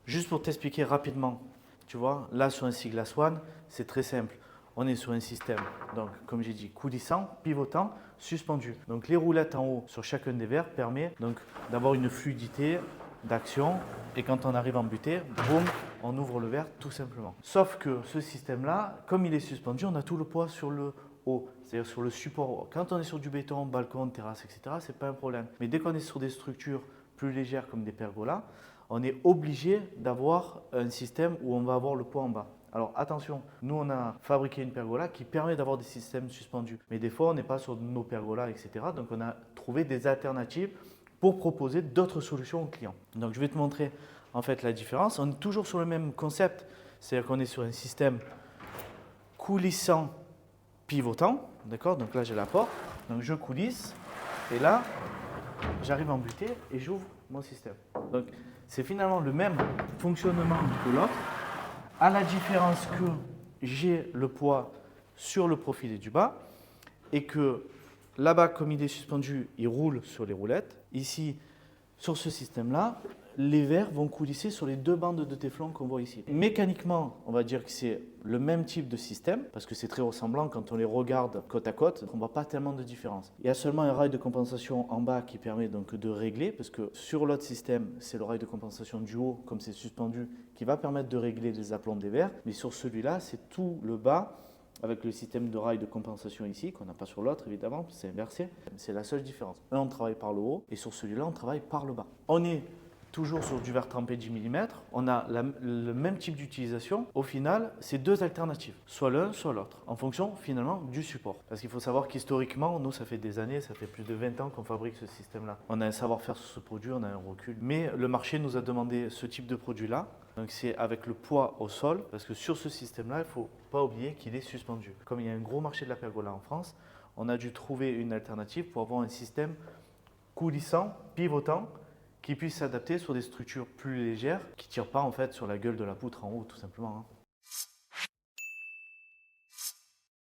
Juste pour t'expliquer rapidement, tu vois, là sur un Sigla Swan, c'est très simple. On est sur un système, donc comme j'ai dit, coulissant, pivotant, suspendu. Donc les roulettes en haut sur chacun des verres permet donc d'avoir une fluidité d'action et quand on arrive en butée, boum, on ouvre le verre tout simplement. Sauf que ce système-là, comme il est suspendu, on a tout le poids sur le haut, c'est-à-dire sur le support. Quand on est sur du béton, balcon, terrasse, etc., c'est pas un problème. Mais dès qu'on est sur des structures plus légères comme des pergolas, on est obligé d'avoir un système où on va avoir le poids en bas. Alors attention, nous on a fabriqué une pergola qui permet d'avoir des systèmes suspendus. Mais des fois on n'est pas sur nos pergolas, etc. Donc on a trouvé des alternatives pour proposer d'autres solutions aux clients. Donc je vais te montrer en fait la différence. On est toujours sur le même concept, c'est-à-dire qu'on est sur un système coulissant pivotant. D'accord. Donc là j'ai la porte, donc je coulisse et là j'arrive en butée et j'ouvre mon système. Donc c'est finalement le même fonctionnement que l'autre, à la différence que j'ai le poids sur le profilé du bas et que là-bas, comme il est suspendu, il roule sur les roulettes. Ici, sur ce système-là, les verres vont coulisser sur les deux bandes de téflon qu'on voit ici. Mécaniquement, on va dire que c'est le même type de système, parce que c'est très ressemblant quand on les regarde côte à côte, on ne voit pas tellement de différence. Il y a seulement un rail de compensation en bas qui permet donc de régler, parce que sur l'autre système, c'est le rail de compensation du haut, comme c'est suspendu, qui va permettre de régler les aplombs des verres, mais sur celui-là, c'est tout le bas, avec le système de rail de compensation ici, qu'on n'a pas sur l'autre évidemment, c'est inversé. C'est la seule différence. Un, on travaille par le haut, et sur celui-là, on travaille par le bas. On est toujours sur du verre trempé 10 mm, on a le même type d'utilisation. Au final, c'est deux alternatives, soit l'un, soit l'autre, en fonction finalement du support. Parce qu'il faut savoir qu'historiquement, nous, ça fait des années, ça fait plus de 20 ans qu'on fabrique ce système-là. On a un savoir-faire sur ce produit, on a un recul. Mais le marché nous a demandé ce type de produit-là. Donc c'est avec le poids au sol, parce que sur ce système-là, il ne faut pas oublier qu'il est suspendu. Comme il y a un gros marché de la pergola en France, on a dû trouver une alternative pour avoir un système coulissant, pivotant, qui puisse s'adapter sur des structures plus légères, qui ne tirent pas en fait sur la gueule de la poutre en haut tout simplement.